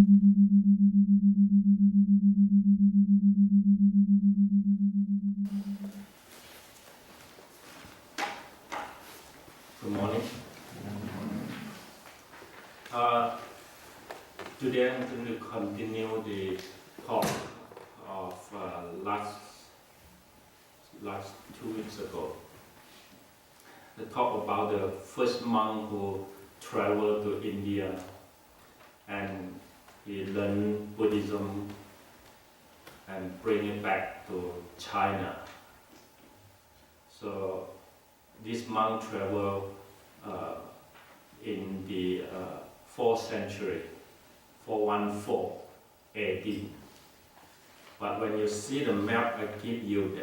Good morning. Today I'm going to continue the talk of last 2 weeks ago. The talk about the first monk who traveled to India and he learned Buddhism and bring it back to China. So this monk traveled in the 4th century, 414 AD. But when you see the map I give you,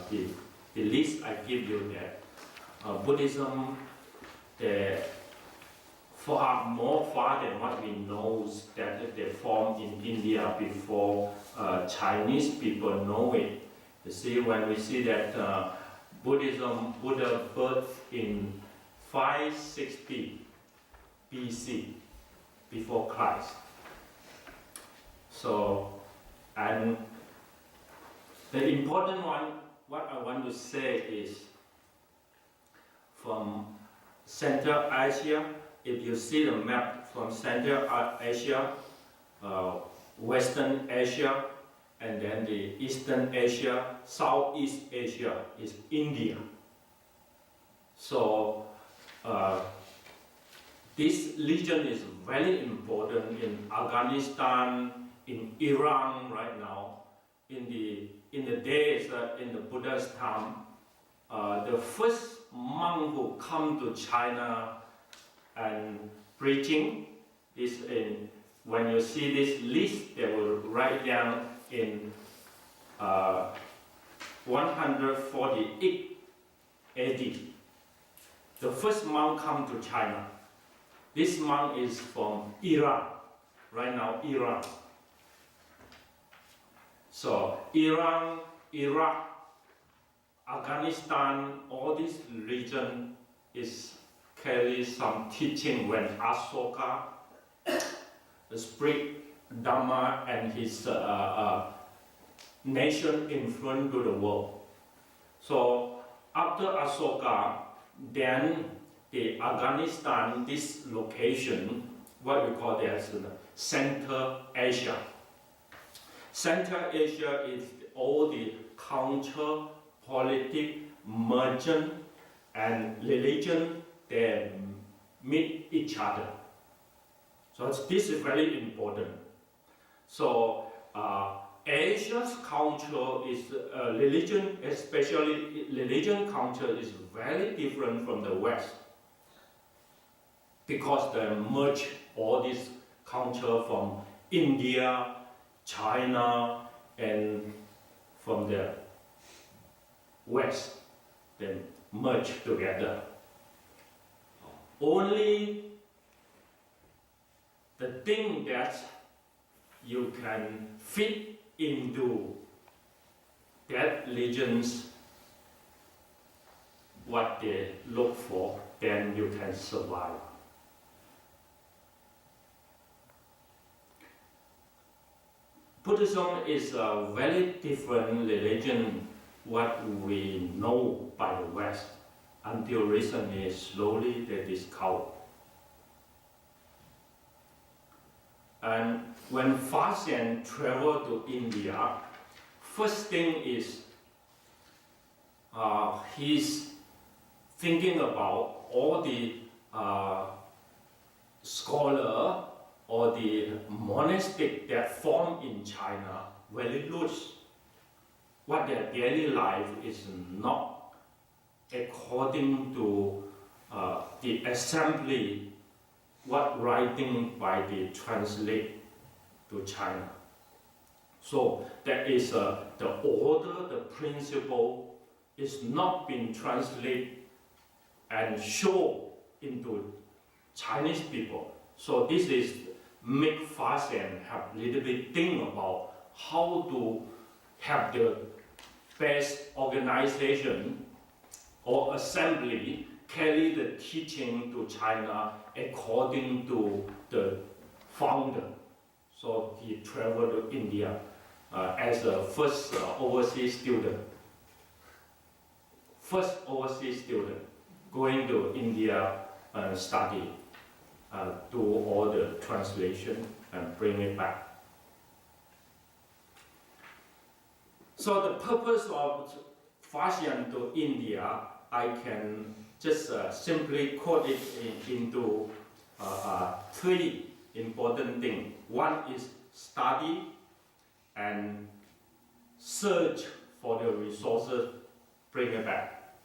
the list I give you there, Buddhism, far than what we know that they formed in India before Chinese people know it. You see, when we see that Buddha birthed in 560 BC, before Christ. So, and the important one, what I want to say is, from Central Asia, if you see the map from Central Asia, Western Asia, and then the Eastern Asia, Southeast Asia is India. So this region is very important in Afghanistan, in Iran right now. In the days in the Buddha's time, the first monk who come to China and preaching is in. When you see this list, they will write down in 148 AD. The first monk come to China. This monk is from Iran, right now Iran. So Iran, Iraq, Afghanistan, all this region is carry some teaching when Ashoka spread Dhamma and his nation influence to the world. So after Ashoka, then the Afghanistan, this location, what we call that Central Asia. Central Asia is all the culture, politics, merchant, and religion, they meet each other. So this is very important. So Asia's culture is religion, especially religion culture, is very different from the West, because they merge all this culture from India, China, and from the West, they merge together. Only the thing that you can fit into that religion's what they look for, then you can survive. Buddhism is a very different religion what we know by the West. Until recently, slowly they discover. And when Faxian traveled to India, first thing is he's thinking about all the scholar or the monastic that form in China very loose. What their daily life is not according to the assembly, what writing by the translate to China. So that is the order, the principle is not being translated and shown into Chinese people. So this is make Faxian have little bit think about how to have the best organization or assembly carry the teaching to China according to the founder. So he traveled to India as a first overseas student. First overseas student going to India and study, do all the translation and bring it back. So the purpose of Fashion to India, I can just simply quote it into three important things. One is study and search for the resources, bring it back.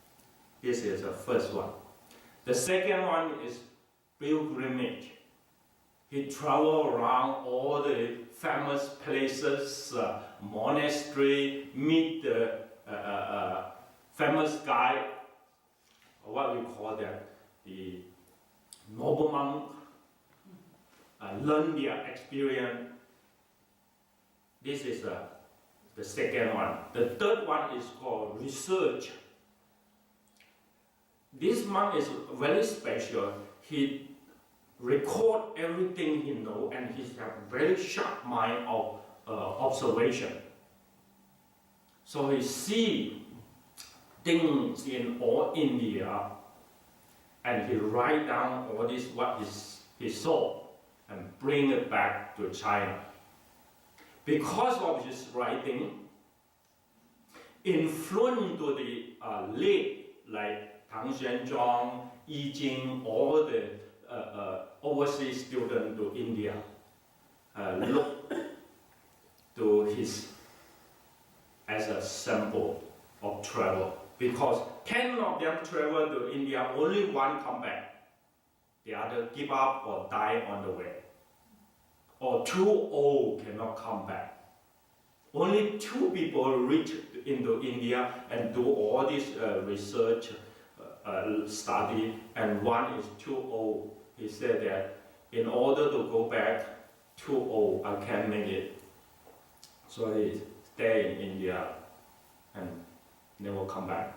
This is the first one. The second one is pilgrimage. He traveled around all the famous places, monastery, meet the famous guy, what we call that, the noble monk, learn their experience. This is the second one. The third one is called research. This monk is very special. He record everything he knows, and he has very sharp mind of observation. So he see things in all India, and he write down all this what he saw and bring it back to China. Because of his writing, influence to the late like Tang Xuanzhuang, Yi Jing, all the overseas students to India look to his as a sample of travel. Because 10 of them travel to India, only one come back. The other give up or die on the way. Or too old cannot come back. Only 2 people reach into India and do all this research, study, and one is too old. He said that in order to go back, too old, I can't make it. So he stay in India and never come back.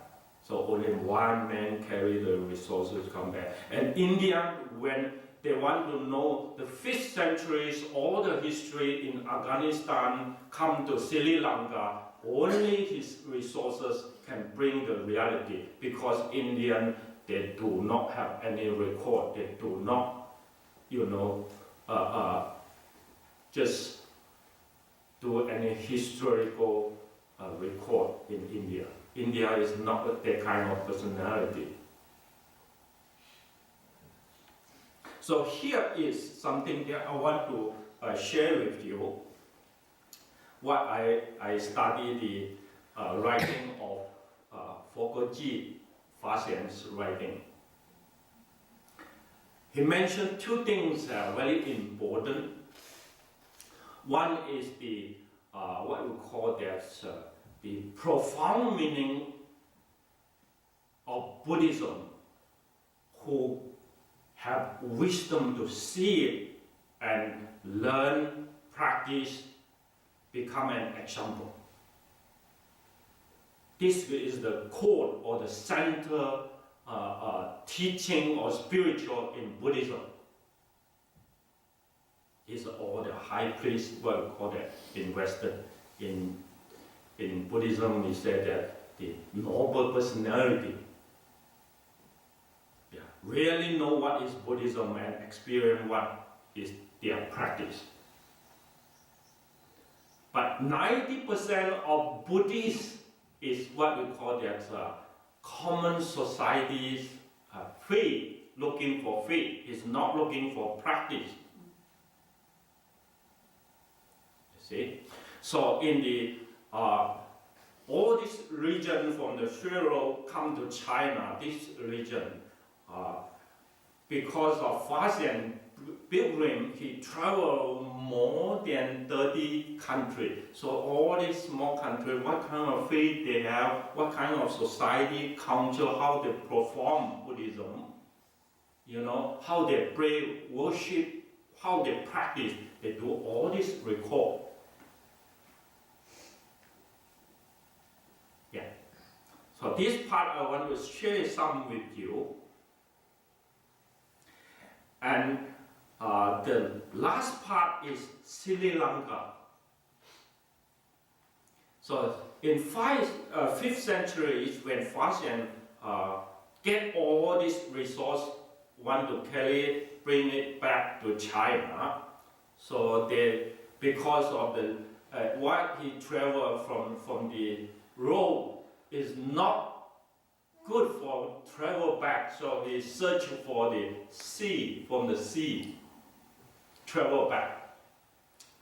So only one man carry the resources come back. And India, when they want to know the 5th centuries, all the history in Afghanistan, come to Sri Lanka, only his resources can bring the reality, because Indian, they do not have any record, they do not, just do any historical record in India. India is not that kind of personality. So here is something that I want to share with you. What I studied the writing of Foguji Faxian's writing. He mentioned 2 things very important. One is the what we call that the profound meaning of Buddhism, who have wisdom to see it and learn, practice, become an example. This is the core or the center teaching or spiritual in Buddhism. It's all the high priest, what we call that in Western. In Buddhism, we say that the noble personality. Yeah, really know what is Buddhism and experience what is their practice. But 90% of Buddhists is what we call that common society's faith, looking for faith, is not looking for practice. You see? So in the all this region from the Jiru come to China, this region, because of Faxian pilgrim, he traveled more than 30 countries. So all these small countries, what kind of faith they have, what kind of society, culture, how they perform Buddhism, how they pray, worship, how they practice, they do all this record. Yeah. So this part I want to share some with you. And the last part is Sri Lanka. So in 5th century, when Fashion get all this resource, want to carry it, bring it back to China. So they, because of the what he traveled from the road is not good for travel back. So he searched for the sea, from the sea, travel back.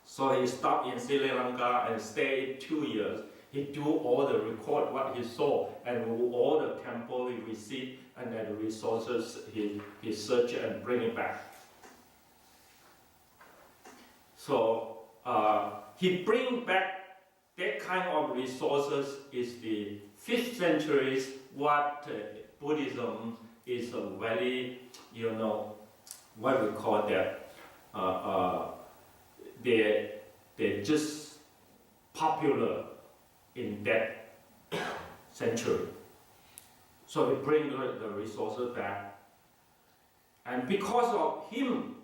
So he stopped in Sri Lanka and stayed 2 years. He do all the record what he saw and all the temple he received and then the resources he search and bring it back. So he bring back that kind of resources is the 5th century. What Buddhism is a very, what we call that. They're just popular in that century. So we bring the resources back. And because of him,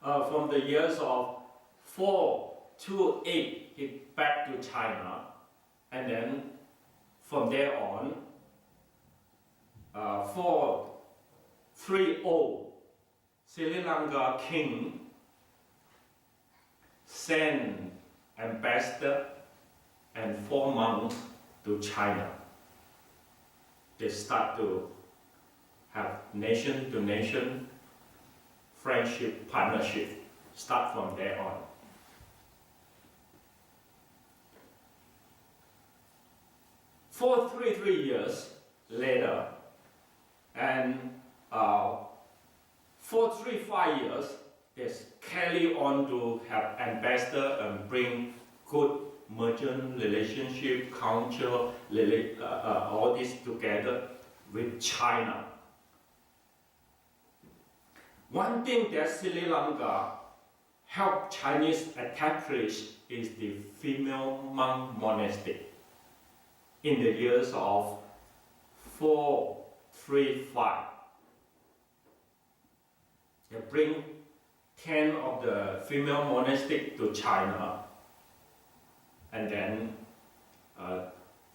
from the years of 4 to 8, he back to China. And then from there on, 430, Sri Lanka king sent ambassador and 4 monks to China. They start to have nation-to-nation friendship, partnership, start from there on. 433 years later, and 435 years, they carry on to have ambassador and bring good merchant relationship, culture, all this together with China. One thing that Sri Lanka helped Chinese establish is the female monk monastery. In the years of 435, they bring 10 of the female monastery to China, and then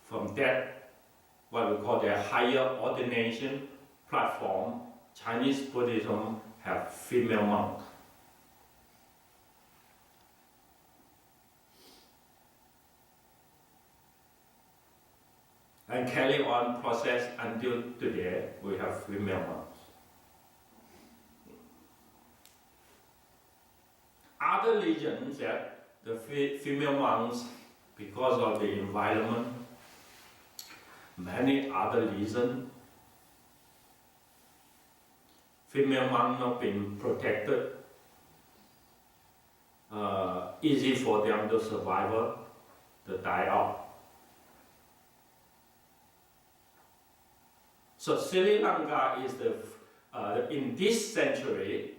from that, what we call the higher ordination platform, Chinese Buddhism have female monks. And carry on process until today, we have female monks. Other regions, the female monks, because of the environment, many other reasons, female monks not being protected, easy for them to survive, to die out. So Sri Lanka is in this century,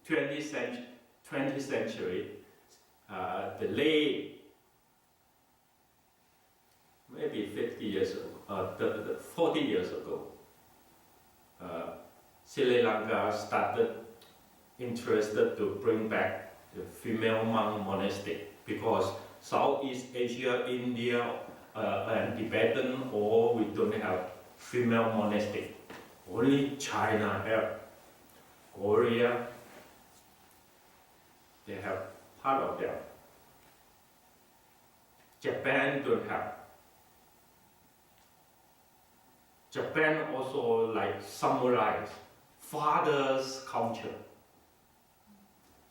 20th century, the late, maybe 50 years ago, 40 years ago, Sri Lanka started interested to bring back the female monk monastery because Southeast Asia, India, and Tibetan, we don't have female monastery. Only China have. Korea, they have part of them. Japan don't have. Japan also like samurai, father's culture.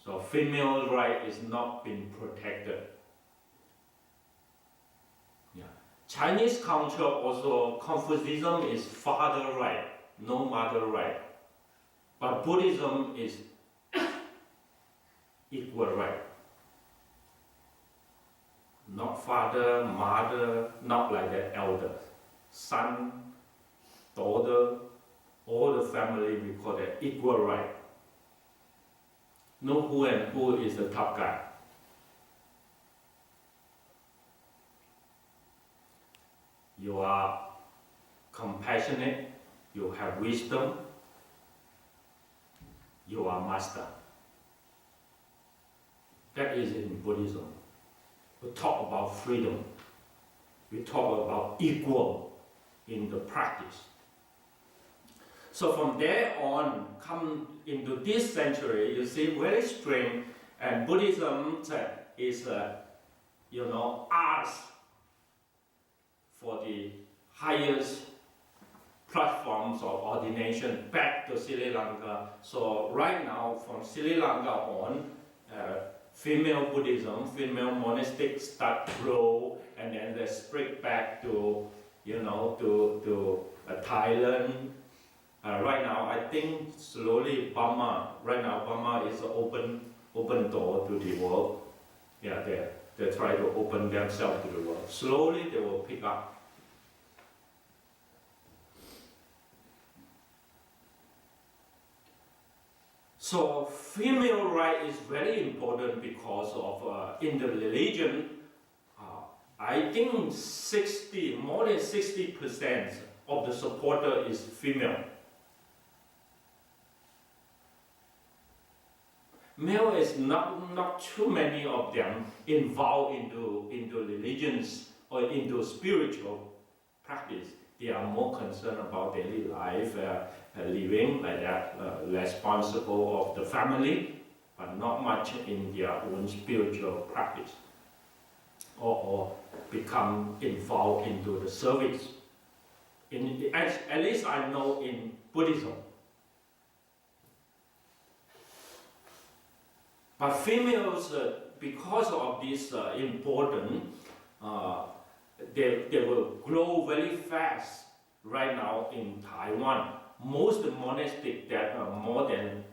So female right is not being protected. Chinese culture also, Confucianism is father right, no mother right. But Buddhism is equal right. Not father, mother, not like that, elder. Son, daughter, all the family, we call that equal right. Know who and who is the top guy. You are compassionate, you have wisdom, you are master. That is in Buddhism. We talk about freedom. We talk about equal in the practice. So from there on, come into this century, you see very strange, and Buddhism is, asked for the highest platforms of ordination back to Sri Lanka. So right now, from Sri Lanka on, female Buddhism, female monastics start to grow, and then they spread back to, Thailand. Right now, I think slowly Burma. Right now, Burma is an open door to the world. Yeah, they try to open themselves to the world. Slowly, they will pick up. So female right is very important because of in the religion, I think more than 60% of the supporter is female. Male is not too many of them involved into religions or into spiritual practice. They are more concerned about daily life, living like that, responsible of the family, but not much in their own spiritual practice, or become involved into the service. At least I know in Buddhism. But females, because of this important, they will grow very fast right now in Taiwan. Most monastics that are more than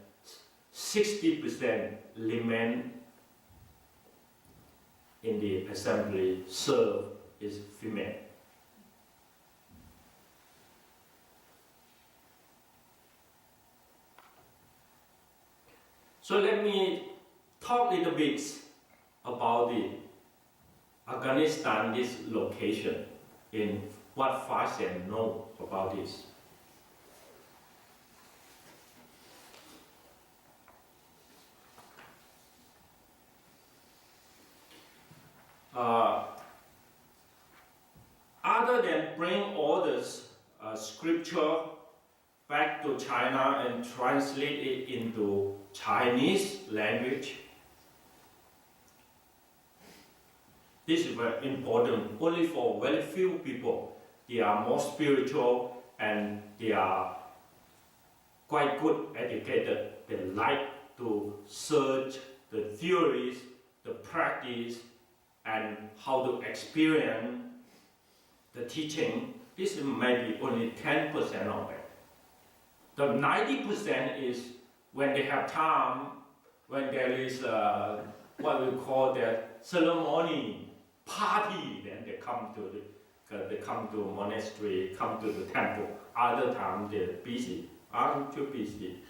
60% remain in the assembly serve is female. So let me talk a little bit about the Afghanistan, this location, in what Fashion know about this. Other than bring all this scripture back to China and translate it into Chinese language, this is very important. Only for very few people, they are more spiritual and they are quite good educated. They like to search the theories, the practice, and how to experience the teaching. This may be only 10% of it. The 90% is when they have time, when there is what we call the ceremony, party, then they come to monastery, come to the temple. Other time they're busy. I'm too busy.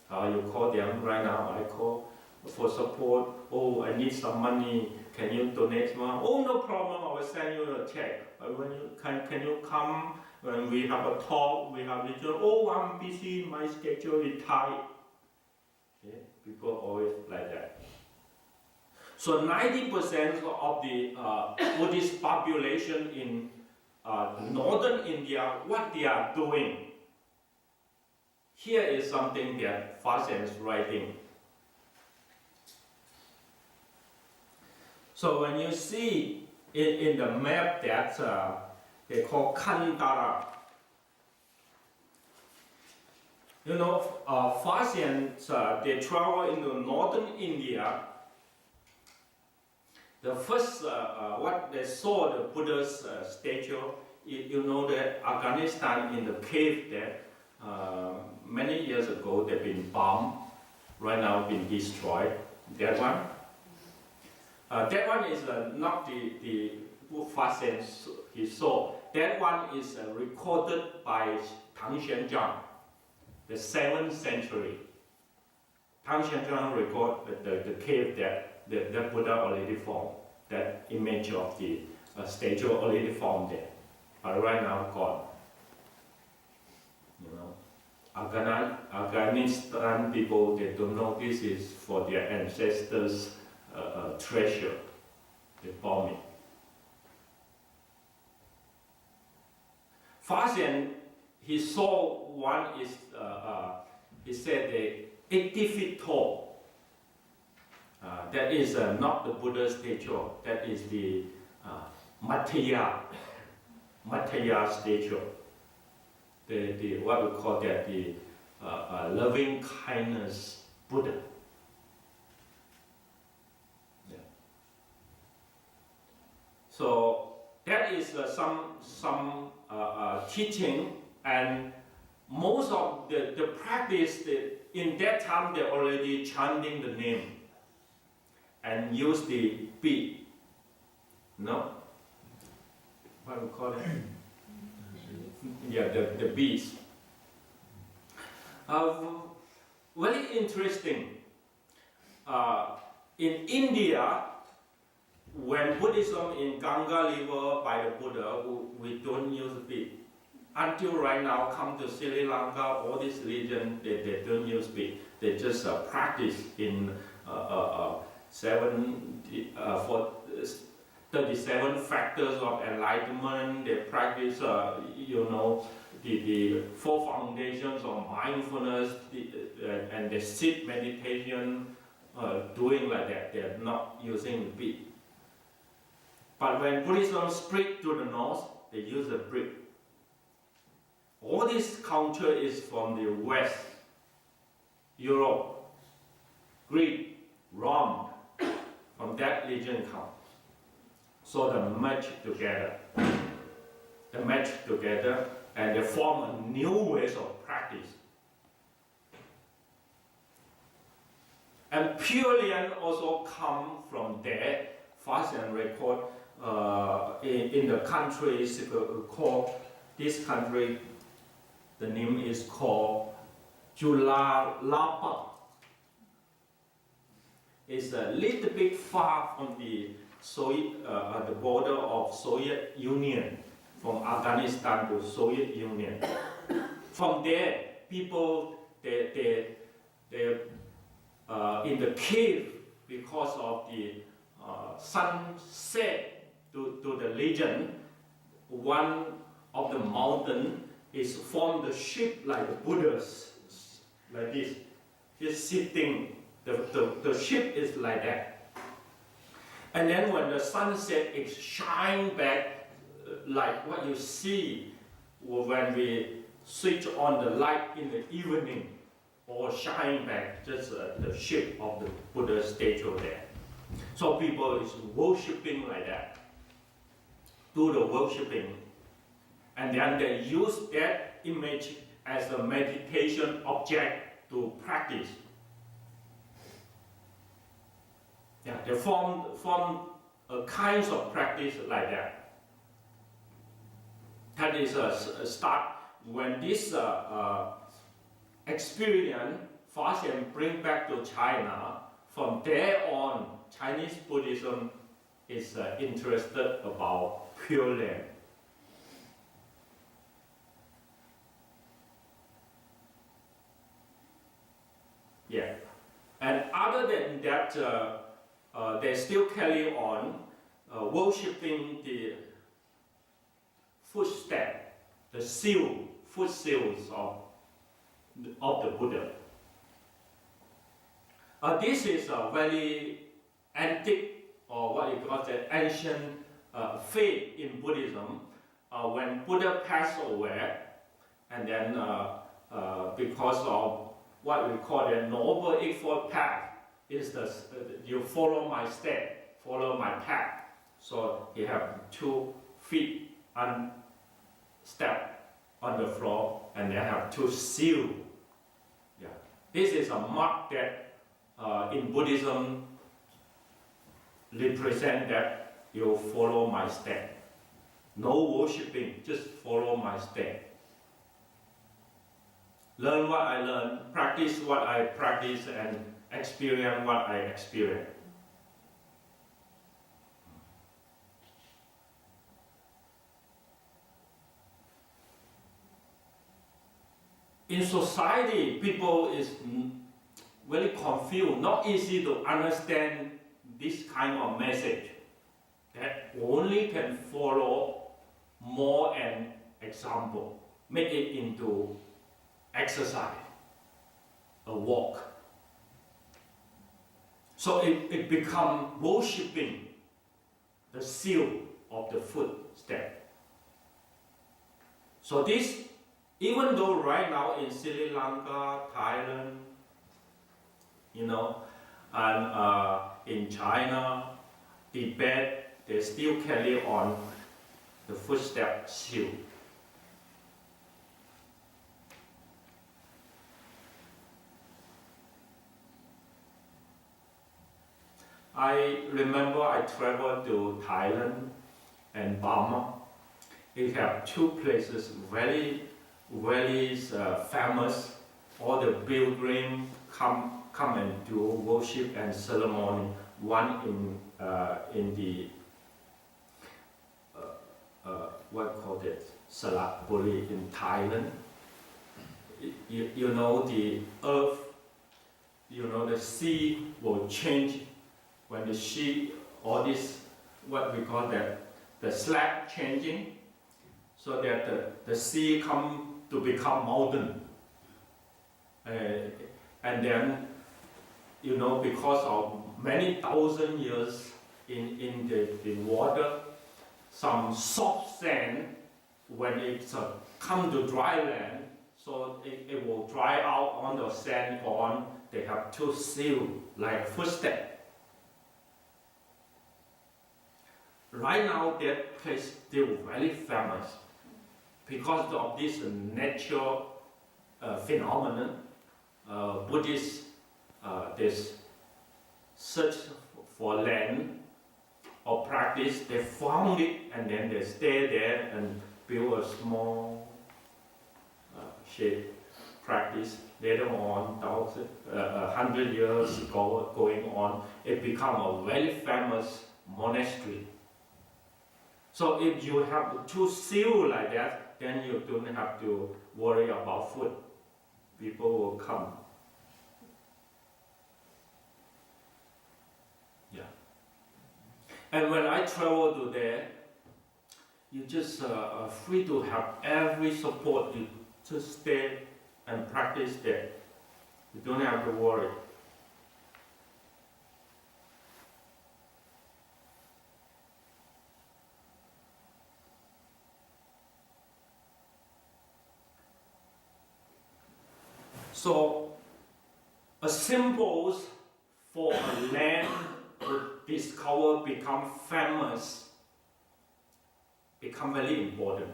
You call them right now. I call for support. Oh, I need some money. Can you donate money? Oh, no problem. I will send you a check. When you can you come? When we have a talk, we have ritual. Oh, I'm busy. My schedule is tight. Okay? People always like that. So 90% of the Buddhist population in northern India, what they are doing. Here is something that Fashion is writing. So when you see in the map that they call Kandara, Fashion, they travel into northern India. The first, what they saw the Buddha's statue, that Afghanistan in the cave there, many years ago they've been bombed, right now been destroyed. That one. That one is not the Fashion he saw. That one is recorded by Tang Xianzhang, the 7th century. Tang Xianzhang recorded the cave that the Buddha already formed. That image of the statue already formed there, but right now gone. Afghanistan people, they don't know this is for their ancestors' treasure. They bomb it. Faxian, he saw one is, he said, 80 feet tall. That is not the Buddha statue, that is the Mataya statue. The what we call that, the loving kindness Buddha. Yeah. So that is some teaching, and most of the practice, in that time they're already chanting the name and use the beat. No? What we call it? Yeah, the beats. Very interesting. In India, when Buddhism in Ganga River by the Buddha, we don't use beat. Until right now, come to Sri Lanka, all this region, they don't use beat. They just practice in 37 factors of enlightenment. They practice, the 4 foundations of mindfulness, and they sit meditation, doing like that. They're not using the beat. But when Buddhism spread to the north, they use the brick. All this culture is from the West, Europe, Greek, Rome, from that region come. So they merge together, and they form a new ways of practice. And Pure Land also come from there. Faxian record in the country called, this country, the name is called Julalapa. It's a little bit far from the border of Soviet Union, from Afghanistan to Soviet Union. From there, people they in the cave, because of the sunset to the legend, one of the mountain is formed the shape like the Buddhas, like this. He's sitting, the shape is like that. And then when the sunset, it shines back like what you see when we switch on the light in the evening, or shine back, just the shape of the Buddha statue there. So people is worshipping like that, do the worshipping, and then they use that image as a meditation object to practice. Yeah, they form kinds of practice like that. That is a start. When this experience Faxian bring back to China, from there on, Chinese Buddhism is interested about Pure Land. Yeah, and other than that, they still carry on worshipping the footstep, the foot seals of the Buddha. This is a very antique, or what you call the ancient faith in Buddhism. When Buddha passed away, and then because of what we call the Noble Eightfold Path, is you follow my step, follow my path. So you have 2 feet on step on the floor, and they have 2 seals. Yeah. This is a mark that in Buddhism represent that you follow my step. No worshipping, just follow my step. Learn what I learn, practice what I practice, and experience what I experience. in society, people is very confused, not easy to understand this kind of message. That only can follow more an example, make it into exercise, a walk. So it become worshipping the seal of the footstep. So this, even though right now in Sri Lanka, Thailand, and in China, Tibet, they still carry on the footstep seal. I remember I traveled to Thailand and Burma. It have two places very, very famous. All the pilgrims come and do worship and ceremony. One in the what called it, Salakpuri in Thailand. You know the earth, the sea will change when the sea, all this, what we call the slab changing, so that the sea come to become mountain. And then, because of many thousand years in the water, some soft sand, when it's come to dry land, so it will dry out on the sand on. They have to seal like footsteps. Right now, that place still very famous because of this natural phenomenon. Buddhists, they search for land or practice. They found it and then they stay there and build a small shape practice. Later on, 100 years going on, it became a very famous monastery. So if you have two seal like that, then you don't have to worry about food. People will come. Yeah. And when I travel to there, you just are free to have every support. You just stay and practice there. You don't have to worry. So, a symbols for a land to discover, become famous, become very important.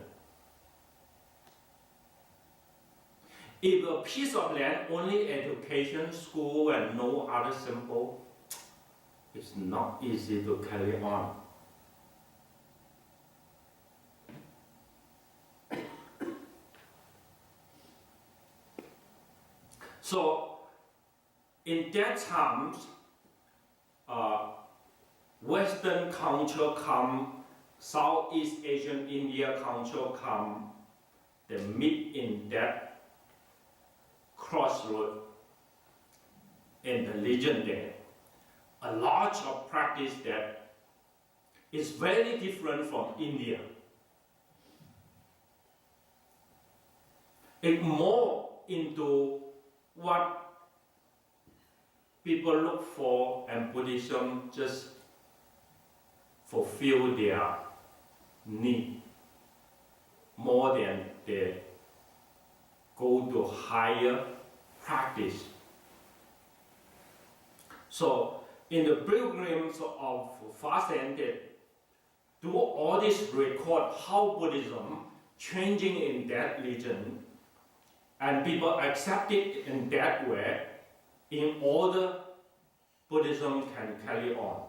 If a piece of land only education, school, and no other symbol, it's not easy to carry on. So, in that times, Western culture come, Southeast Asian India culture come, they meet in that crossroad in the religion there. A lot of practice that is very different from India. It's more into what people look for, and Buddhism just fulfill their need more than they go to higher practice. So in the pilgrims of fast ended, do all this record how Buddhism changing in that region, and people accept it in that way in order Buddhism can carry on.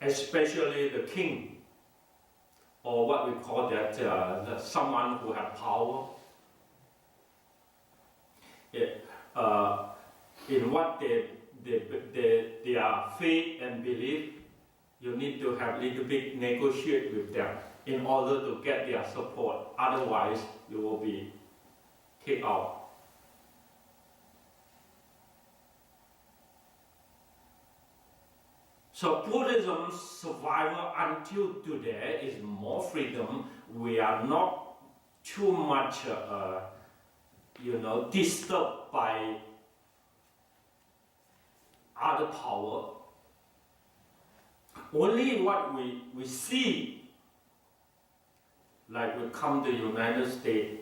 Especially the king, or what we call that, someone who has power. In what their faith and belief, you need to have a little bit negotiate with them. in order to get their support. Otherwise, you will be kicked out. So Buddhism's survival until today is more freedom. We are not too much, disturbed by other power. Only what we see, like we come to the United States,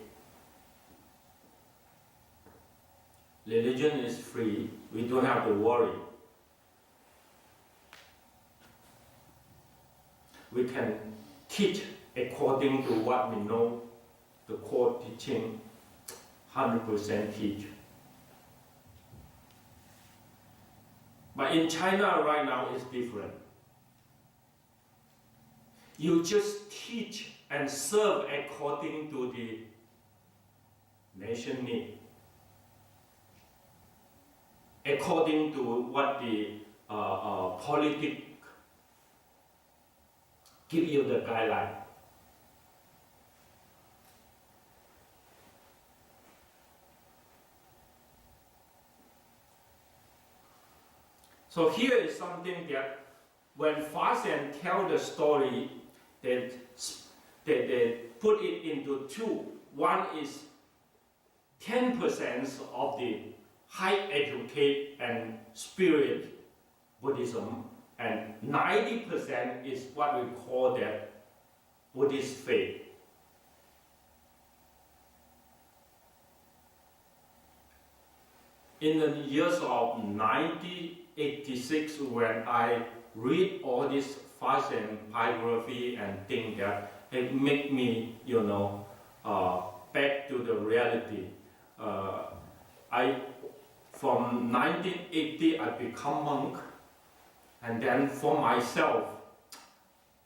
religion is free. We don't have to worry. We can teach according to what we know, the core teaching, 100% teach. But in China right now it's different. You just teach and serve according to the nation need, according to what the politics give you the guideline. So here is something that when Faxian tell the story, they put it into two. One is 10% of the high educate and spirit Buddhism, and 90% is what we call the Buddhist faith. In the years of 1986, when I read all this Faxian biography and think that it make me, back to the reality. From 1980, I become monk. And then for myself,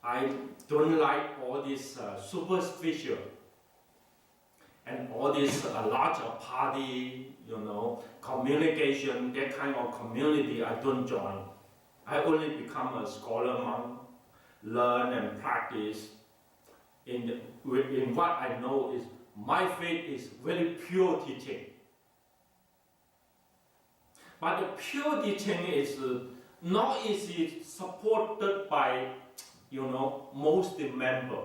I don't like all this superstition and all this larger party, communication, that kind of community I don't join. I only become a scholar monk, learn and practice. In what I know is my faith is very pure teaching. But the pure teaching is not easy supported by, most member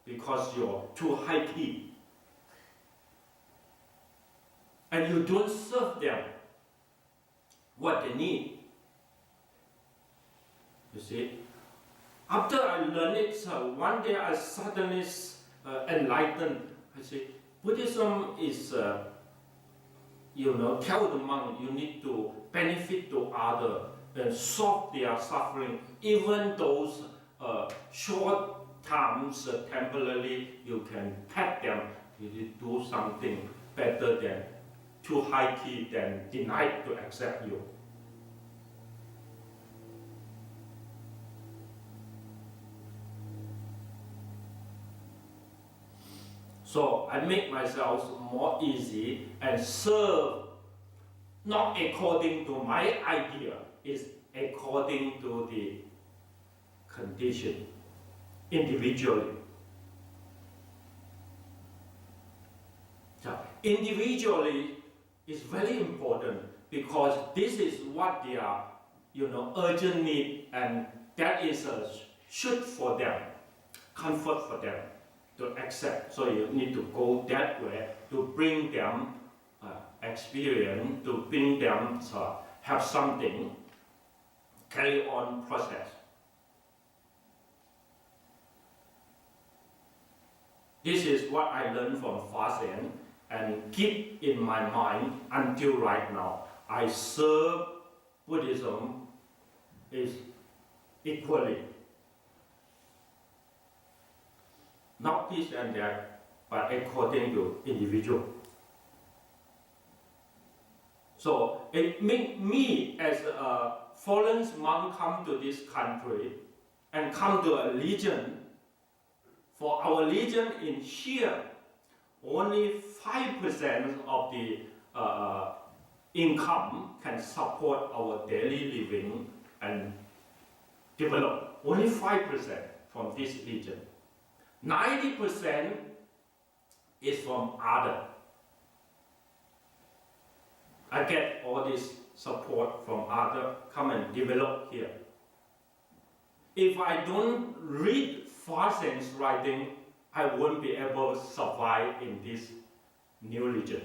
because you're too high key. And you don't serve them what they need. You see? After I learned it, one day I suddenly enlightened. I say, Buddhism is, tell the monk you need to benefit to others and solve their suffering, even those short times, temporarily, you can help them to do something better than too high key, than denied to accept you. So I make myself more easy and serve not according to my idea, it's according to the condition, individually. So individually is very important because this is what they are, urgent need, and that is a should for them, comfort for them to accept. So you need to go that way to bring them experience, to bring them have something, carry on process. This is what I learned from Faxian and keep in my mind until right now. I serve Buddhism is equally. Not this and that, but according to individual. So it made me as a foreign monk come to this country and come to a religion. For our religion in here, only 5% of the income can support our daily living and develop. Only 5% from this region. 90% is from other. I get all this support from other, come and develop here. If I don't read Farsian's writing, I won't be able to survive in this new religion.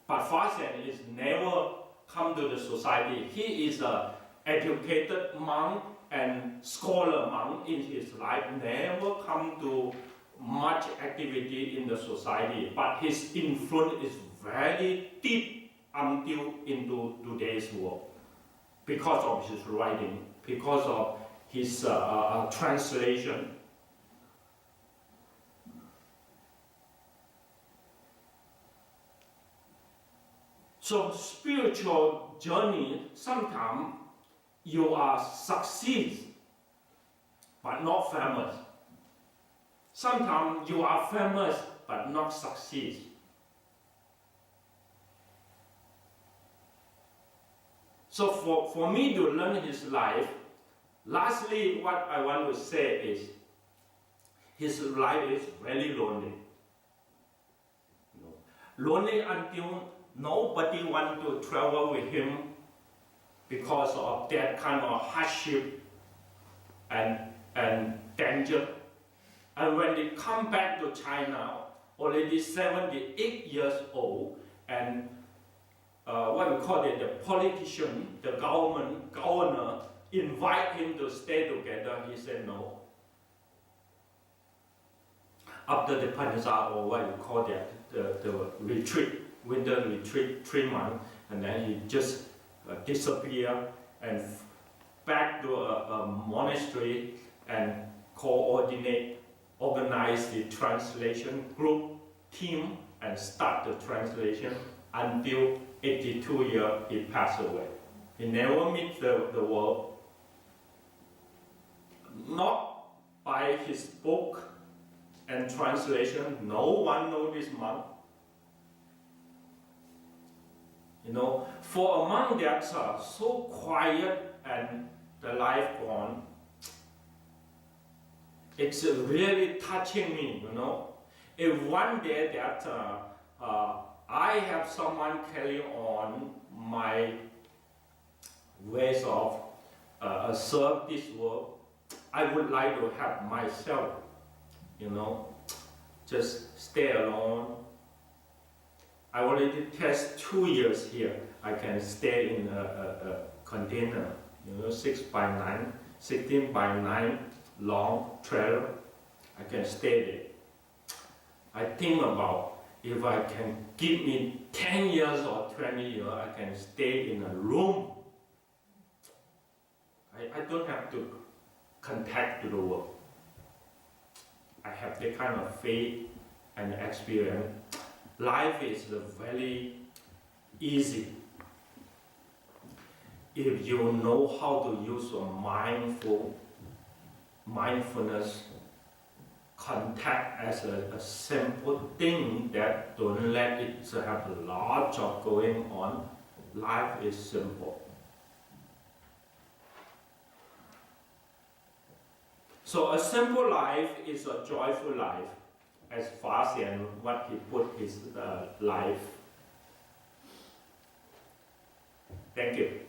But Farsian is never come to the society. He is an educated monk and scholar monk in his life, never come to much activity in the society. But his influence is very deep until into today's world because of his writing, because of his translation. So spiritual journey, sometimes you are succeed, but not famous. Sometimes you are famous, but not succeed. So for me to learn his life, lastly, what I want to say is, his life is very lonely. Lonely until nobody wants to travel with him because of that kind of hardship and danger. And when they come back to China, already 78 years old, and what we call it, the politician, the governor, invite him to stay together. He said no. After the Panza, or what you call that, the retreat, winter retreat, 3 months, and then he just disappeared and back to a monastery and organize the translation group team and start the translation until 82 years he passed away. He never meet the world, not by his book and translation. No one knows this monk. For a monk that's so quiet and the life gone, it's really touching me, If one day that I have someone carry on my ways of serve this world, I would like to have myself, just stay alone. I already test 2 years here. I can stay in a container, 6 by 9, 16 by 9 long trailer. I can stay there. I think about if I can give me 10 years or 20 years, I can stay in a room. I don't have to contact to the world. I have that kind of faith and experience. Life is very easy if you know how to use your mindfulness, contact as a simple thing that don't let it have a lot of going on. Life is simple. So a simple life is a joyful life, as Farsian what he put his life. Thank you.